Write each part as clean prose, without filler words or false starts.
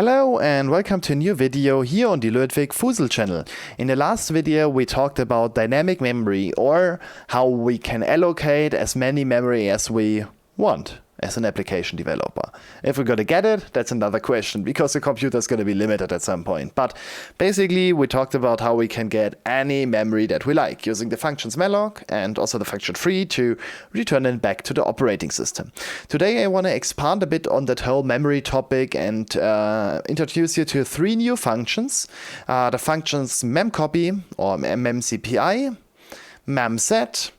Hello and welcome to a new video here on the Ludwig Fusel channel. In the last video we talked about dynamic memory, or how we can allocate as many memory as we want as an application developer. If we're gonna get it, that's another question, because the computer is gonna be limited at some point. But basically we talked about how we can get any memory that we like using the functions malloc and also the function free to return it back to the operating system. Today I want to expand a bit on that whole memory topic and introduce you to three new functions. The functions memcpy or memcpy, memset,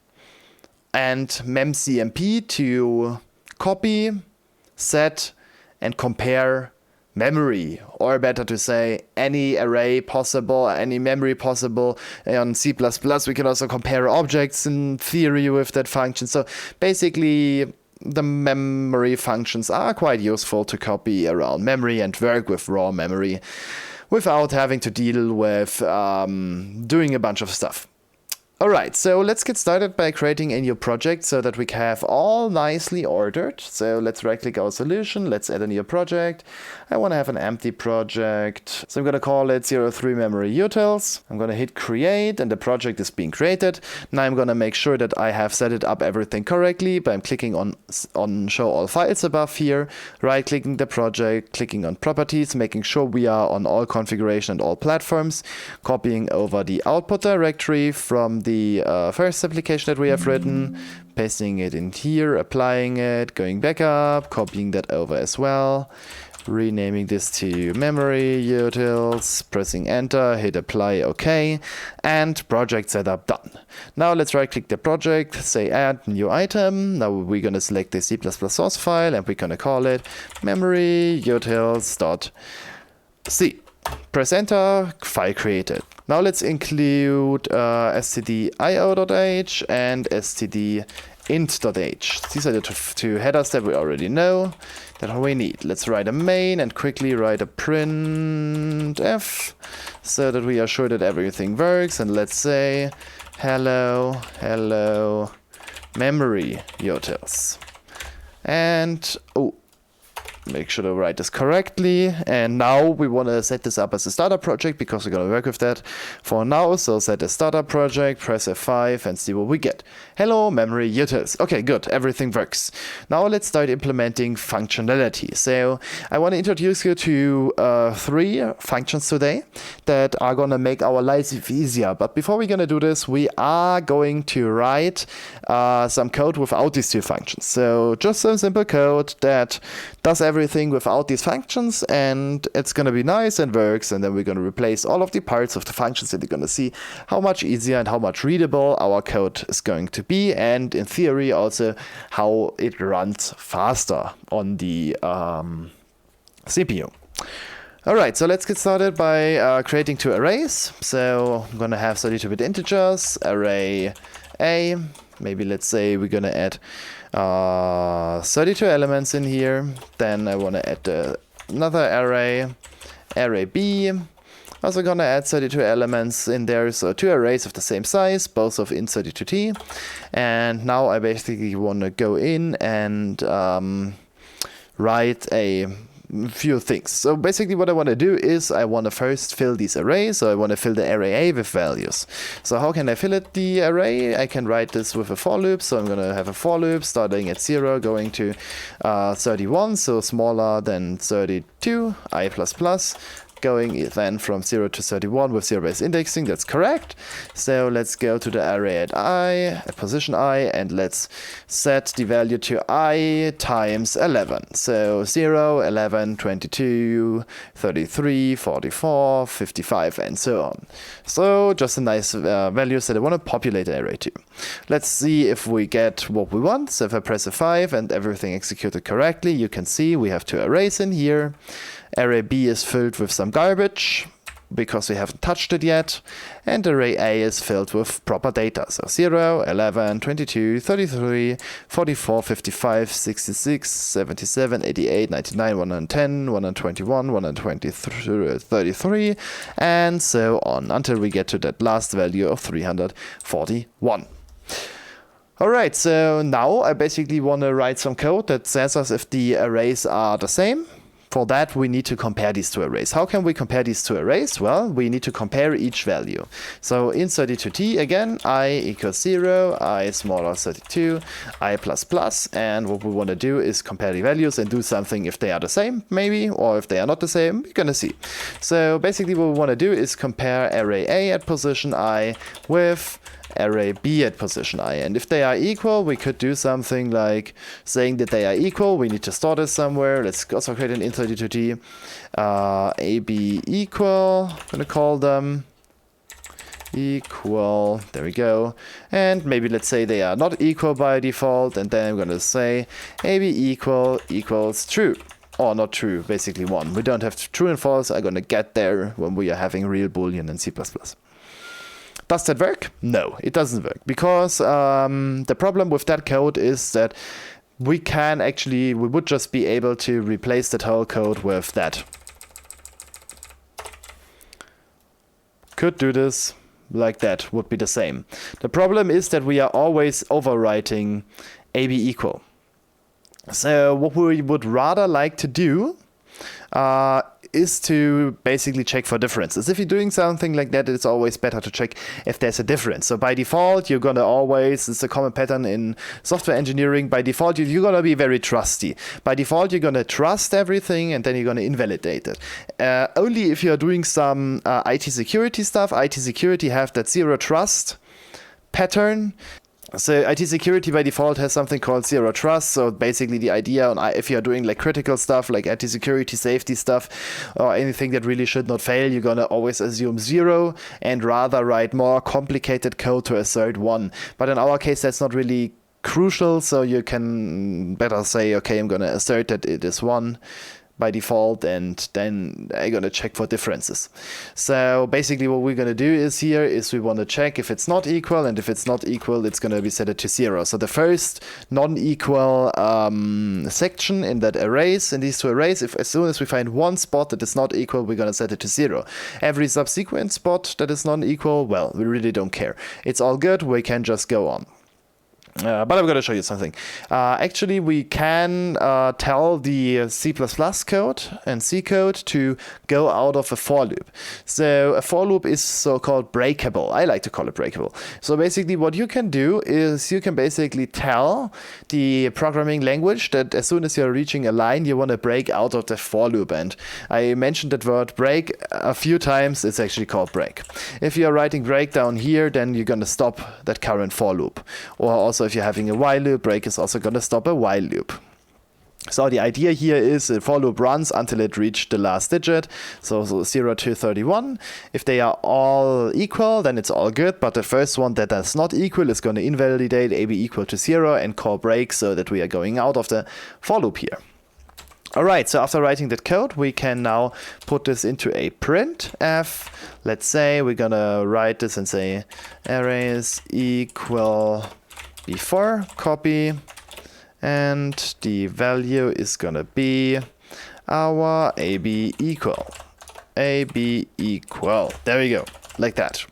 and memcmp to copy, set, and compare memory, or better to say, any array possible, any memory possible. On C++, we can also compare objects in theory with that function. So basically, the memory functions are quite useful to copy around memory and work with raw memory without having to deal with doing a bunch of stuff. Alright, so let's get started by creating a new project so that we can have all nicely ordered. So let's right click our solution, let's add a new project. I want to have an empty project, so I'm going to call it 03 memory utils. I'm going to hit create and the project is being created. Now I'm going to make sure that I have set it up everything correctly by clicking on show all files above here, right clicking the project, clicking on properties, making sure we are on all configuration and all platforms, copying over the output directory from the first application that we have written, pasting it in here, applying it, going back up, copying that over as well, renaming this to memory utils, pressing enter, hit apply, OK, and project setup done. Now let's right click the project, say add new item. Now we're going to select the C++ source file and we're going to call it memory utils.c. Press enter, file created. Now let's include stdio.h and stdint.h. These are the two headers that we already know that we need. Let's write a main and quickly write a printf so that we are sure that everything works. And let's say hello memory utils. And make sure to write this correctly. And now we want to set this up as a startup project because we're going to work with that for now. So set a startup project, press F5 and see what we get. Hello memory utils. Okay, good. Everything works. Now let's start implementing functionality. So I want to introduce you to three functions today that are going to make our lives easier. But before we're going to do this, we are going to write some code without these two functions. So just some simple code that does everything without these functions, and it's going to be nice and works. And then we're going to replace all of the parts of the functions, and you're going to see how much easier and how much readable our code is going to be, and in theory also how it runs faster on the CPU. Alright, so let's get started by creating two arrays. So I'm going to have 32-bit integers, array A. Maybe let's say we're going to add 32 elements in here. Then I want to add another array, array B. Also going to add 32 elements in there, so two arrays of the same size, both of int32t. And now I basically want to go in and write a few things. So basically what I want to do is I want to first fill these arrays. So I want to fill the array A with values. So how can I fill it, the array? I can write this with a for loop. So I'm going to have a for loop starting at 0 going to 31, so smaller than 32, I++. Going then from 0 to 31 with zero-based indexing. That's correct. So let's go to the array at position I, and let's set the value to I times 11. So 0, 11, 22, 33, 44, 55, and so on. So just a nice values that I want to populate the array to. Let's see if we get what we want. So if I press F5 and everything executed correctly, you can see we have two arrays in here. Array B is filled with some garbage because we haven't touched it yet, and array A is filled with proper data. So 0, 11, 22, 33, 44, 55, 66, 77, 88, 99, 110, 121, 123, 33, and so on until we get to that last value of 341. Alright, so now I basically want to write some code that says us if the arrays are the same. For that, we need to compare these two arrays. How can we compare these two arrays? Well, we need to compare each value. So in 32t, again, I equals 0, I smaller 32, I plus plus, and what we want to do is compare the values and do something if they are the same, maybe, or if they are not the same, we're going to see. So basically what we want to do is compare array A at position I with array B at position I, and if they are equal, we could do something like saying that they are equal. We need to store this somewhere. Let's also create an int32t AB equal. I'm gonna call them equal. There we go. And maybe let's say they are not equal by default, and then I'm gonna say AB equal equals true. Or not true, basically 1. We don't have true and false. I'm gonna get there when we are having real Boolean in C++. Does that work? No, it doesn't work, because the problem with that code is that we would just be able to replace that whole code with that. Could do this like that, would be the same. The problem is that we are always overwriting AB equal. So what we would rather like to do is to basically check for differences. If you're doing something like that, it's always better to check if there's a difference. So by default, you're gonna always, it's a common pattern in software engineering, by default, you're gonna be very trusty. By default, you're gonna trust everything and then you're gonna invalidate it. Only if you're doing some IT security stuff, IT security have that zero trust pattern. So IT security by default has something called zero trust. So basically the idea on if you're doing like critical stuff like IT security, safety stuff, or anything that really should not fail, you're gonna always assume 0 and rather write more complicated code to assert 1. But in our case, that's not really crucial. So you can better say, okay, I'm gonna assert that it is 1 by default, and then I'm gonna check for differences. So basically what we're gonna do is we want to check if it's not equal, and if it's not equal, it's gonna be set to 0. So the first non-equal section in that arrays, in these two arrays, if as soon as we find one spot that is not equal, we're gonna set it to 0. Every subsequent spot that is non-equal, well, we really don't care. It's all good, we can just go on. But I'm going to show you something. Actually, we can tell the C++ code and C code to go out of a for loop. So a for loop is so-called breakable. I like to call it breakable. So basically what you can do is you can basically tell the programming language that as soon as you're reaching a line, you want to break out of the for loop. And I mentioned that word break a few times. It's actually called break. If you're writing break down here, then you're going to stop that current for loop. Or also if you're having a while loop, break is also going to stop a while loop. So the idea here is a for loop runs until it reached the last digit, so 0 to 31. If they are all equal, then it's all good, but the first one that is not equal is going to invalidate AB equal to 0 and call break, so that we are going out of the for loop here. Alright, so after writing that code, we can now put this into a printf. Let's say we're going to write this and say arrays equal before copy, and the value is gonna be our AB equal. AB equal. There we go, like that.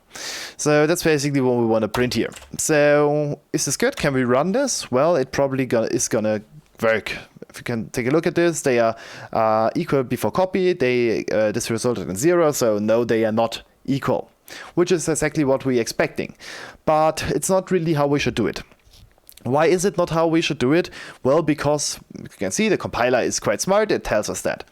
So that's basically what we want to print here. So is this good? Can we run this? Well, it probably is gonna work. If you can take a look at this, they are equal before copy. This resulted in 0, so no, they are not equal, which is exactly what we're expecting. But it's not really how we should do it. Why is it not how we should do it? Well, because you can see the compiler is quite smart. It tells us that.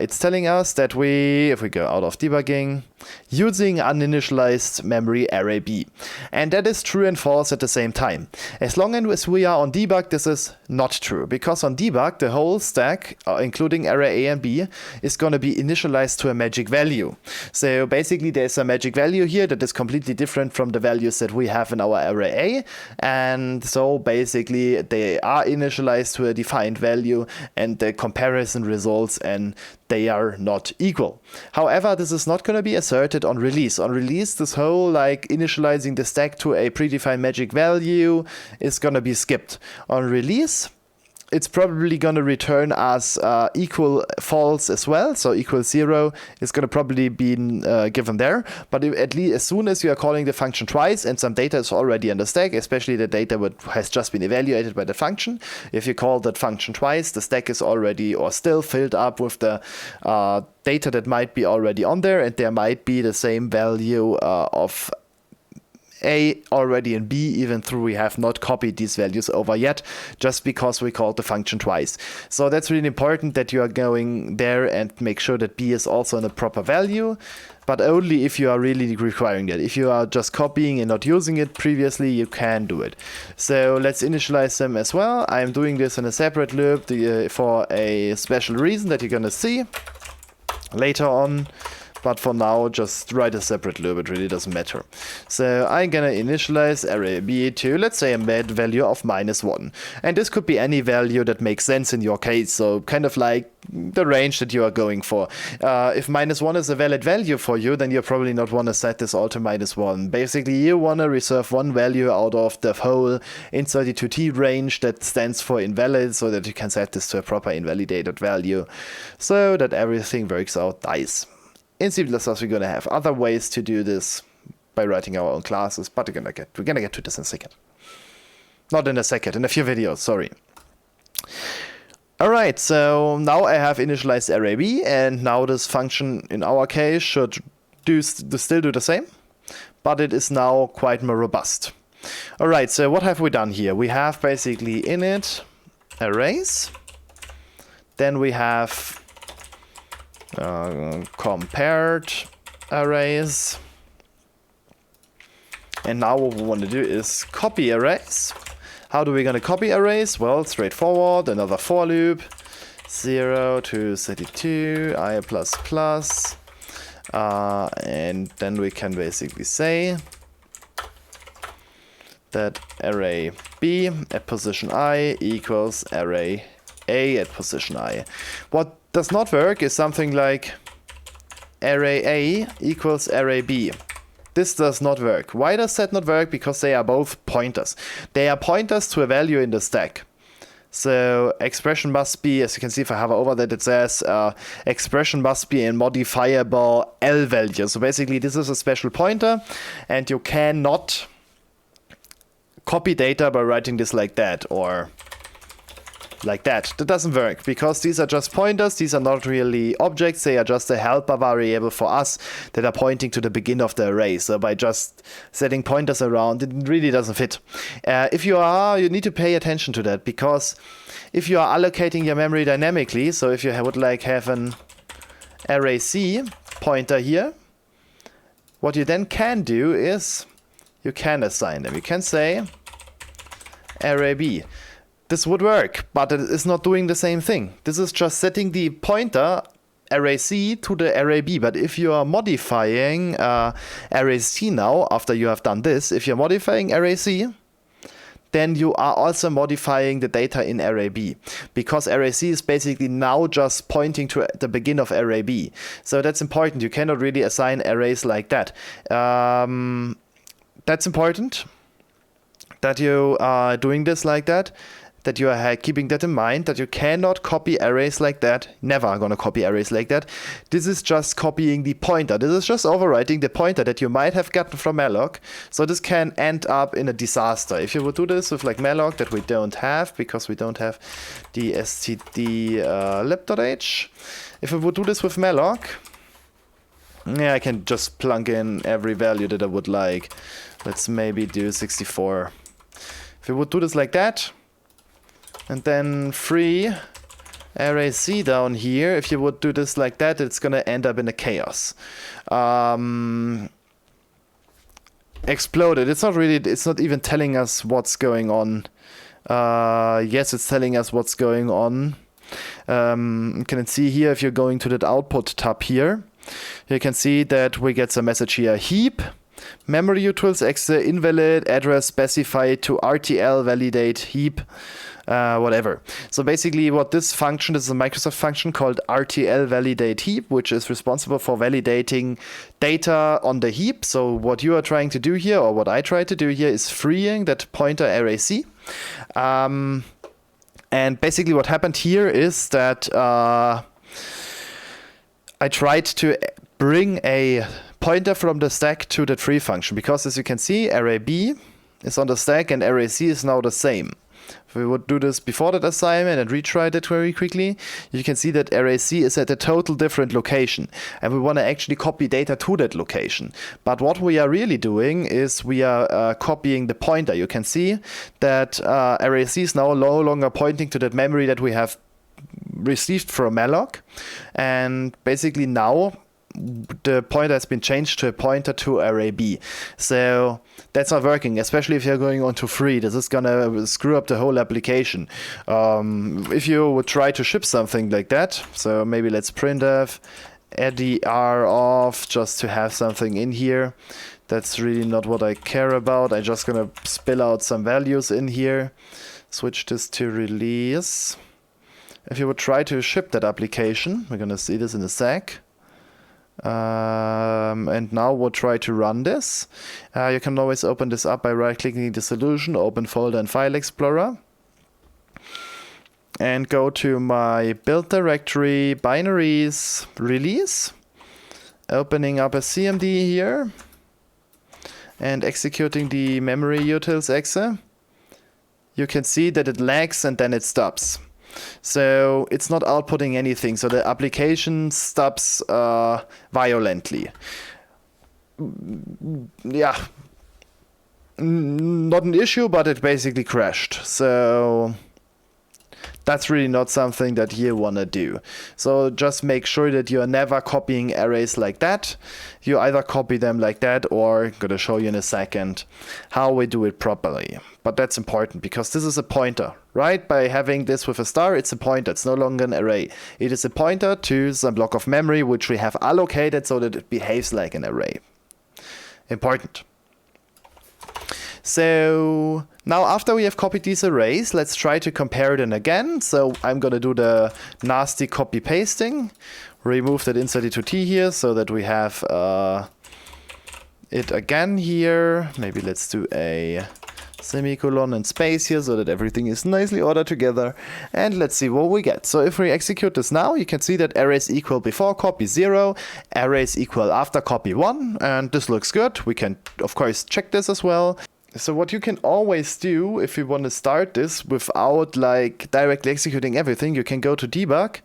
It's telling us that if we go out of debugging, using uninitialized memory array B. And that is true and false at the same time. As long as we are on debug, this is not true, because on debug, the whole stack, including array A and B, is going to be initialized to a magic value. So basically, there's a magic value here that is completely different from the values that we have in our array A. And so basically, they are initialized to a defined value, and the comparison results and they are not equal. However, this is not going to be asserted on release. On release, this whole like initializing the stack to a predefined magic value is going to be skipped. On release, it's probably going to return as equal false as well. So equal 0 is going to probably be given there. But at least as soon as you are calling the function twice and some data is already on the stack, especially the data has just been evaluated by the function, if you call that function twice, the stack is already or still filled up with the data that might be already on there, and there might be the same value of A already in B, even though we have not copied these values over yet, just because we called the function twice. So that's really important that you are going there and make sure that B is also in a proper value, but only if you are really requiring that. If you are just copying and not using it previously, you can do it. So let's initialize them as well. I'm doing this in a separate loop for a special reason that you're gonna see later on. But for now, just write a separate loop, it really doesn't matter. So I'm gonna initialize array B to, let's say, a value of -1. And this could be any value that makes sense in your case, so kind of like the range that you are going for. If -1 is a valid value for you, then you probably not want to set this all to -1. Basically, you want to reserve one value out of the whole int32t range that stands for invalid, so that you can set this to a proper invalidated value, so that everything works out nice. In C++, we're going to have other ways to do this by writing our own classes, but we're gonna get to this in a second. Not in a second, in a few videos, sorry. Alright, so now I have initialized array B, and now this function in our case should still do the same, but it is now quite more robust. Alright, so what have we done here? We have basically init arrays, then we have compared arrays, and now what we want to do is copy arrays. How do we going to copy arrays? Well, straightforward, another for loop, 0 to 32 I plus plus, and then we can basically say that array B at position I equals array A at position I. What does not work is something like array A equals array B. This does not work. Why does that not work? Because they are both pointers. They are pointers to a value in the stack. So expression must be, as you can see if I hover over that, it says expression must be a modifiable L value. So basically this is a special pointer, and you cannot copy data by writing this like that or like that. That doesn't work because these are just pointers. These are not really objects. They are just a helper variable for us that are pointing to the beginning of the array. So by just setting pointers around, it really doesn't fit. If you are, you need to pay attention to that, because if you are allocating your memory dynamically, so if you would like have an array C pointer here, what you then can do is you can assign them. You can say array B. This would work, but it is not doing the same thing. This is just setting the pointer array C to the array B. But if you are modifying array C now, after you have done this, if you're modifying array C, then you are also modifying the data in array B, because array C is basically now just pointing to the beginning of array B. So that's important. You cannot really assign arrays like that. That's important that you are doing this like that. That you are keeping that in mind, that you cannot copy arrays like that. Never gonna copy arrays like that. This is just copying the pointer. This is just overwriting the pointer that you might have gotten from malloc. So this can end up in a disaster. If you would do this with like malloc, that we don't have because we don't have the std lib.h. If we would do this with malloc, yeah, I can just plunk in every value that I would like. Let's maybe do 64. If we would do this like that, and then free array C down here, if you would do this like that, it's gonna end up in a chaos. Exploded. It's not even telling us what's going on. Yes, it's telling us what's going on. You can see here, if you're going to that output tab here, you can see that we get some message here. Heap memory utils extra invalid address specified to RTL validate heap. Whatever. So basically what this function, this is a Microsoft function called RTL validate heap, which is responsible for validating data on the heap. So what you are trying to do here, or what I try to do here, is freeing that pointer array C. And basically what happened here is that I tried to bring a pointer from the stack to the tree function, because as you can see, array B is on the stack and array C is now the same. If we would do this before that assignment and retry it very quickly, you can see that array C is at a total different location, and we want to actually copy data to that location. But what we are really doing is we are copying the pointer. You can see that array C is now no longer pointing to that memory that we have received from malloc, and basically now the pointer has been changed to a pointer to array B. So that's not working, especially if you're going on to free. This is gonna screw up the whole application. If you would try to ship something like that, so maybe let's printf add the R off just to have something in here. That's really not what I care about. I'm just gonna spill out some values in here. Switch this to release. If you would try to ship that application, we're gonna see this in a sec. And now we'll try to run this. You can always open this up by right-clicking the solution, open folder and file explorer, and go to my build directory, binaries, release, opening up a CMD here, and executing the memory utils exe. You can see that it lags and then it stops. So it's not outputting anything, so the application stops violently. Yeah, not an issue, but it basically crashed. So that's really not something that you want to do. So just make sure that you are never copying arrays like that. You either copy them like that, or I'm going to show you in a second how we do it properly. But that's important because this is a pointer, right? By having this with a star, it's a pointer. It's no longer an array. It is a pointer to some block of memory which we have allocated so that it behaves like an array. Important. So now after we have copied these arrays, let's try to compare them again. So I'm going to do the nasty copy pasting. Remove that insert it to T here so that we have it again here. Maybe let's do a semicolon and space here so that everything is nicely ordered together. And let's see what we get. So if we execute this now, you can see that arrays equal before copy 0, arrays equal after copy 1, and this looks good. We can of course check this as well. So what you can always do if you want to start this without like directly executing everything, you can go to debug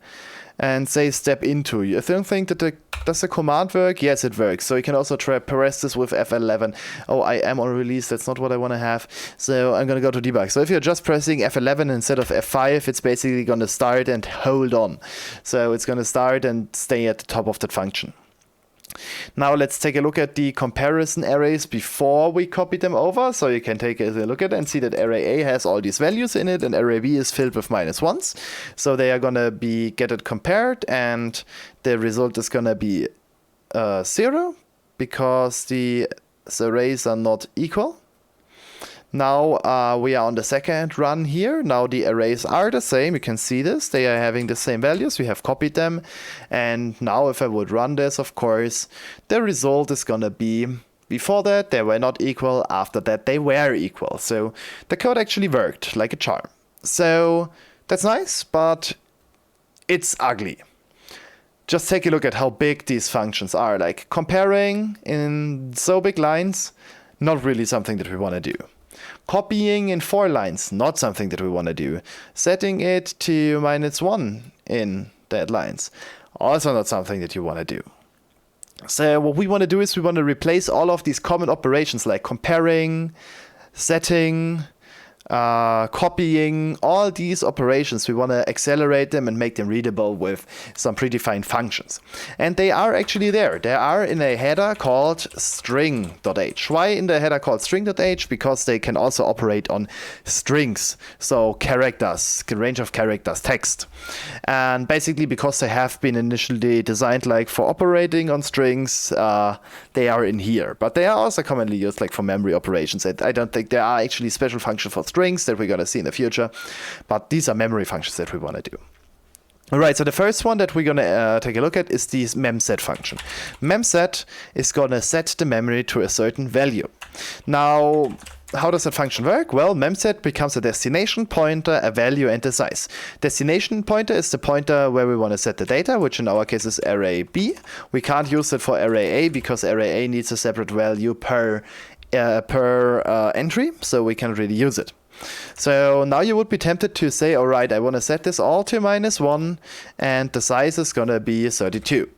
and say step into. You don't think that does the command work? Yes, it works. So you can also try press this with F11. Oh, I am on release. That's not what I want to have. So I'm going to go to debug. So if you're just pressing F11 instead of F5, it's basically going to start and hold on. So it's going to start and stay at the top of that function. Now let's take a look at the comparison arrays before we copy them over. So you can take a look at it and see that array A has all these values in it and array B is filled with -1s. So they are gonna get it compared, and the result is gonna be 0 because the arrays are not equal. Now we are on the second run here. Now the arrays are the same. You can see this. They are having the same values. We have copied them. And now if I would run this, of course, the result is going to be, before that, they were not equal. After that, they were equal. So the code actually worked like a charm. So that's nice, but it's ugly. Just take a look at how big these functions are. Like comparing in so big lines, not really something that we want to do. Copying in 4 lines, not something that we want to do. Setting it to -1 in dead lines, also not something that you want to do. So what we want to do is we want to replace all of these common operations like comparing, setting, copying, all these operations. We want to accelerate them and make them readable with some predefined functions. And they are actually there. They are in a header called string.h. Why in the header called string.h? Because they can also operate on strings. So characters, range of characters, text. And basically because they have been initially designed like for operating on strings, they are in here. But they are also commonly used like for memory operations. I don't think there are actually special functions for strings that we're going to see in the future, but these are memory functions that we want to do. Alright, so the first one that we're going to take a look at is the memset function. Memset is going to set the memory to a certain value. Now, how does that function work? Well, memset becomes a destination pointer, a value, and a size. Destination pointer is the pointer where we want to set the data, which in our case is array B. We can't use it for array A because array A needs a separate value per entry, so we can't really use it. So now you would be tempted to say, all right, I want to set this all to -1 and the size is going to be 32.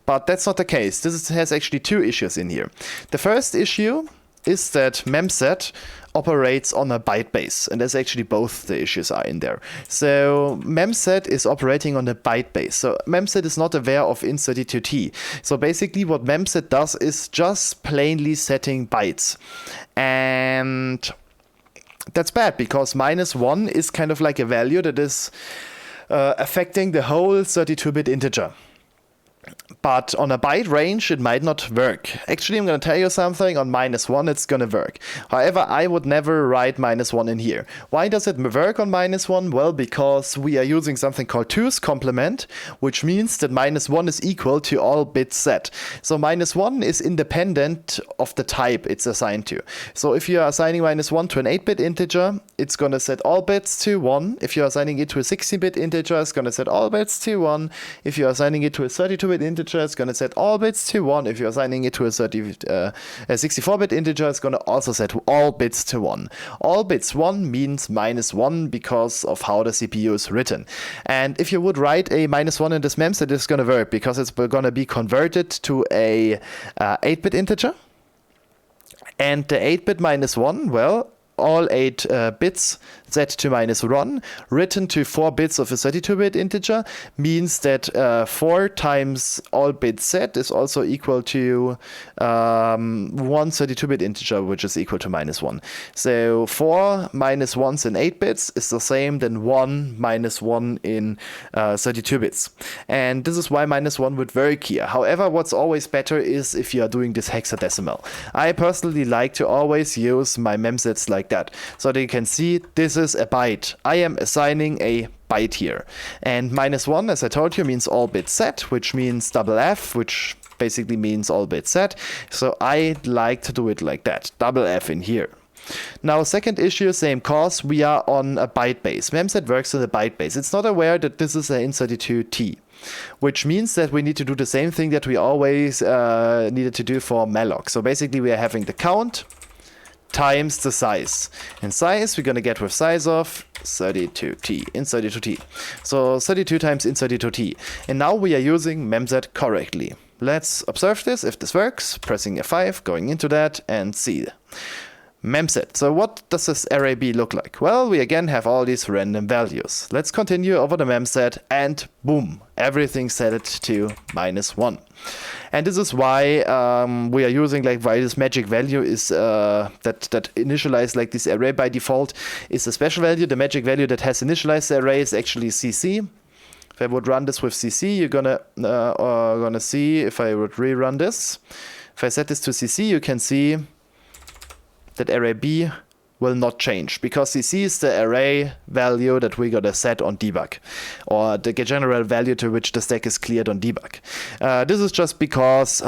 But that's not the case. This has actually two issues in here. The first issue is that memset operates on a byte base, and that's actually both the issues are in there. So memset is operating on a byte base. So memset is not aware of int32t. So basically what memset does is just plainly setting bytes. And that's bad because -1 is kind of like a value that is affecting the whole 32-bit integer. But on a byte range, it might not work. Actually, I'm going to tell you something. On -1, it's going to work. However, I would never write -1 in here. Why does it work on -1? Well, because we are using something called 2's complement, which means that -1 is equal to all bits set. So -1 is independent of the type it's assigned to. So if you are assigning -1 to an 8-bit integer, it's going to set all bits to 1. If you're assigning it to a 16-bit integer, it's going to set all bits to 1. If you're assigning it to a 32-bit integer, it's going to set all bits to 1. If you're assigning it to a 64-bit integer, it's going to also set all bits to 1. All bits 1 means -1 because of how the CPU is written. And if you would write a -1 in this memset, it's going to work because it's going to be converted to a 8-bit integer. And the 8-bit -1, well, all 8 bits set to -1 written to 4 bits of a 32-bit integer means that 4 times all bits set is also equal to 1 32-bit integer, which is equal to -1. So 4 -1s in 8 bits is the same than 1 -1 in 32 bits. And this is why -1 would work here. However, what's always better is if you are doing this hexadecimal. I personally like to always use my memsets like that. So that you can see this is a byte. I am assigning a byte here. And -1, as I told you, means all bits set, which means double F, which basically means all bits set. So I like to do it like that. Double F in here. Now, second issue, same cause, we are on a byte base. Memset works on a byte base. It's not aware that this is an int32t, which means that we need to do the same thing that we always needed to do for malloc. So basically we are having the count times the size. And size we're going to get with size of 32t, int32t. So 32 times int32t. And now we are using memset correctly. Let's observe this, if this works, pressing F5, going into that, and see. Memset. So what does this array B look like? Well, we again have all these random values. Let's continue over the memset, and boom, everything set it to -1. And this is why we are using, like, why this magic value is that initialize like this array by default is a special value. The magic value that has initialized the array is actually CC. If I would run this with CC, you're gonna see, if I would rerun this, if I set this to CC, you can see that array B will not change because CC is the array value that we're gonna set on debug, or the general value to which the stack is cleared on debug. This is just because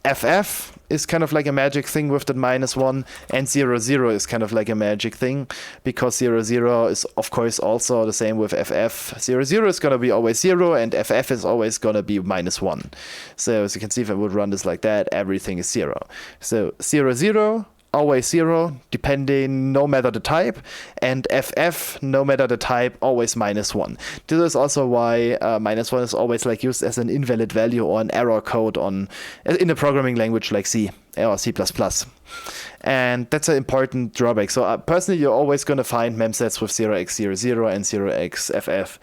FF is kind of like a magic thing with the -1, and 0, 0 is kind of like a magic thing because 0, 0 is of course also the same with FF. 0, 0 is gonna be always 0 and FF is always gonna be -1. So as you can see, if I would run this like that, everything is 0. So 0, 0, always 0, depending no matter the type, and FF, no matter the type, always -1. This is also why -1 is always like used as an invalid value or an error code in a programming language like C or C++. And that's an important drawback. So personally, you're always going to find memsets with 0x00 and 0xFF.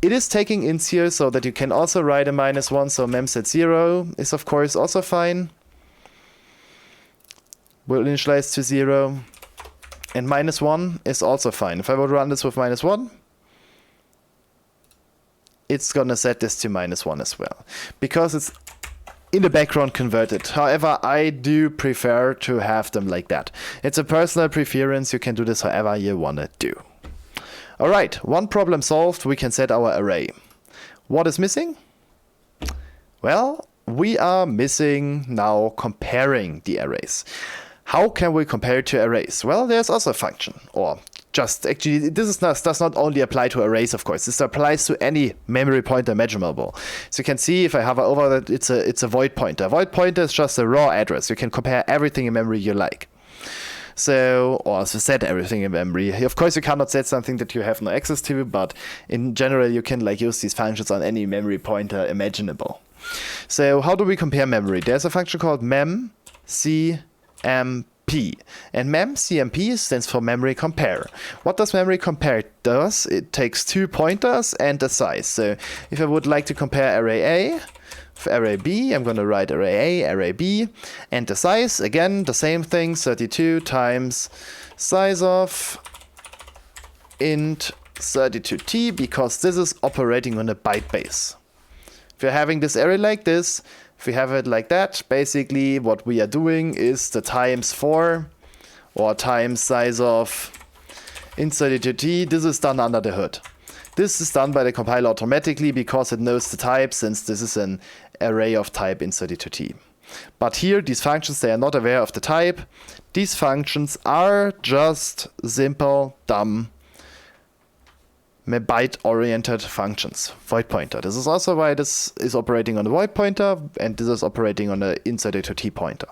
It is taking ints here so that you can also write a -1, so memset 0 is of course also fine. Will initialize to 0, and -1 is also fine. If I would run this with -1, it's gonna set this to -1 as well, because it's in the background converted. However, I do prefer to have them like that. It's a personal preference. You can do this however you wanna do. All right, one problem solved. We can set our array. What is missing? Well, we are missing now comparing the arrays. How can we compare to arrays? Well, there's also a function, or just actually, this does not only apply to arrays, of course. This applies to any memory pointer imaginable. So you can see if I hover over that, it's a void pointer. A void pointer is just a raw address. You can compare everything in memory you like. So, or set everything in memory. Of course, you cannot set something that you have no access to, but in general, you can like use these functions on any memory pointer imaginable. So how do we compare memory? There's a function called memcmp. And memcmp stands for memory compare. What does memory compare does? It takes two pointers and a size. So if I would like to compare array A for array B, I'm going to write array A, array B, and the size, again, the same thing, 32 times size of int 32t, because this is operating on a byte base. If you're having this array like this, if we have it like that, basically what we are doing is the times 4 or times size of int 32t. This is done under the hood. This is done by the compiler automatically because it knows the type, since this is an array of type int 32t. But here, these functions, they are not aware of the type. These functions are just simple, dumb, byte-oriented functions. Void pointer. This is also why this is operating on a void pointer, and this is operating on an int 32t pointer.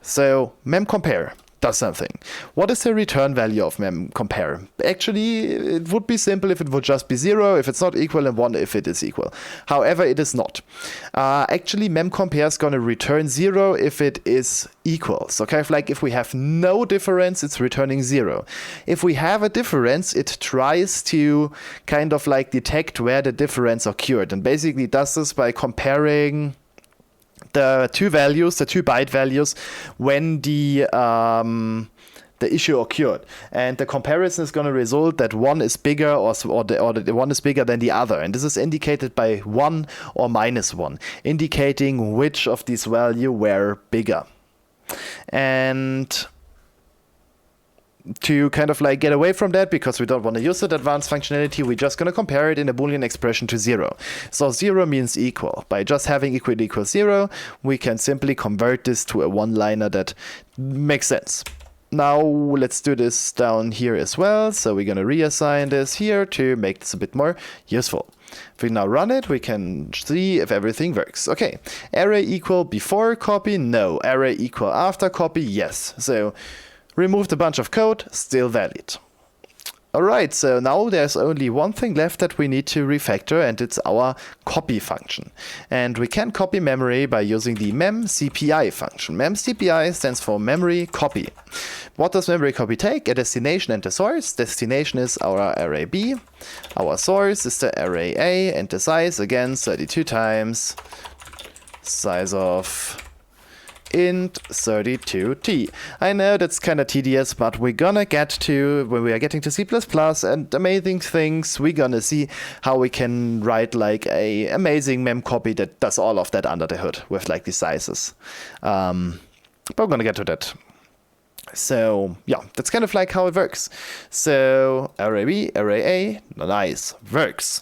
So memcompare does something. What is the return value of memcompare? Actually, it would be simple if it would just be 0 if it's not equal, and 1 if it is equal. However, it is not. Actually, memcompare is going to return 0 if it is equal. So kind of like if we have no difference, it's returning 0. If we have a difference, it tries to kind of like detect where the difference occurred, and basically does this by comparing the two values, the two byte values, when the issue occurred, and the comparison is going to result that one is bigger or the one is bigger than the other, and this is indicated by 1 or -1, indicating which of these values were bigger. And to kind of like get away from that, because we don't want to use that advanced functionality, we're just going to compare it in a Boolean expression to 0. So 0 means equal. By just having equal equals 0, we can simply convert this to a one-liner that makes sense. Now let's do this down here as well. So we're going to reassign this here to make this a bit more useful. If we now run it, we can see if everything works. Okay, array equal before copy, no. Array equal after copy, yes. So removed a bunch of code, still valid. Alright, so now there's only one thing left that we need to refactor, and it's our copy function. And we can copy memory by using the memcpy function. Memcpy stands for memory copy. What does memory copy take? A destination and a source. Destination is our array B. Our source is the array A, and the size, again, 32 times size of int 32t. I know that's kind of tedious, but we're gonna get to, when we are getting to C++ and amazing things, we're gonna see how we can write like a amazing memcopy that does all of that under the hood with like these sizes. But we're gonna get to that. So yeah, that's kind of like how it works. So array B, array A, nice, works.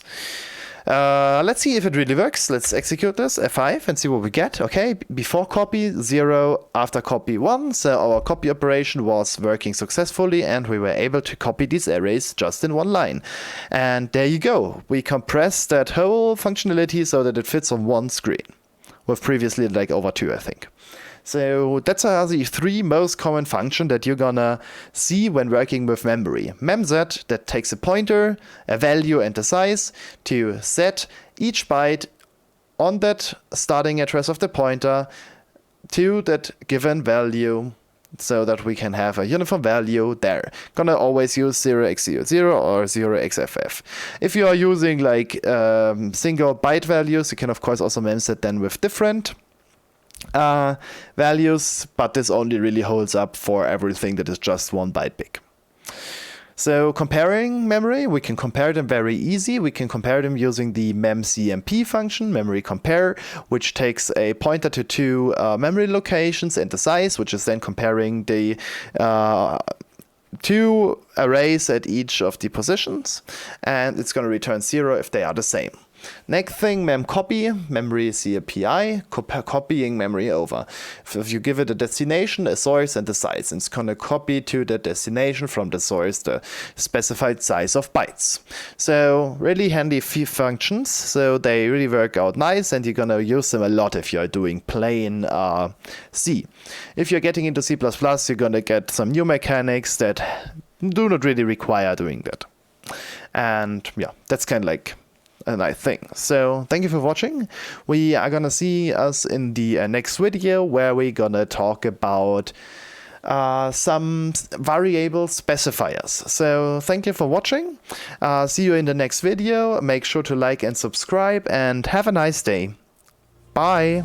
Let's see if it really works. Let's execute this, F5, and see what we get. Okay, before copy 0, after copy 1. So our copy operation was working successfully, and we were able to copy these arrays just in one line. And there you go. We compressed that whole functionality so that it fits on one screen, with previously like over 2, I think. So that's the 3 most common functions that you're gonna see when working with memory. Memset, that takes a pointer, a value, and a size to set each byte on that starting address of the pointer to that given value, so that we can have a uniform value there. Gonna always use 0x00 or 0xff. If you are using like single byte values, you can of course also memset then with different values, but this only really holds up for everything that is just 1 byte big. So comparing memory, we can compare them very easy. We can compare them using the memcmp function, memory compare, which takes a pointer to 2 memory locations and the size, which is then comparing the 2 arrays at each of the positions, and it's going to return 0 if they are the same. Next thing, memcpy, memory is the API, copying memory over. If you give it a destination, a source, and a size, it's going to copy to the destination from the source the specified size of bytes. So really handy functions, so they really work out nice, and you're going to use them a lot if you're doing plain C. If you're getting into C++, you're going to get some new mechanics that do not really require doing that. And yeah, that's kind of like a nice thing. So thank you for watching. We are gonna see us in the next video, where we're gonna talk about some variable specifiers. So thank you for watching. See you in the next video. Make sure to like and subscribe, and have a nice day. Bye.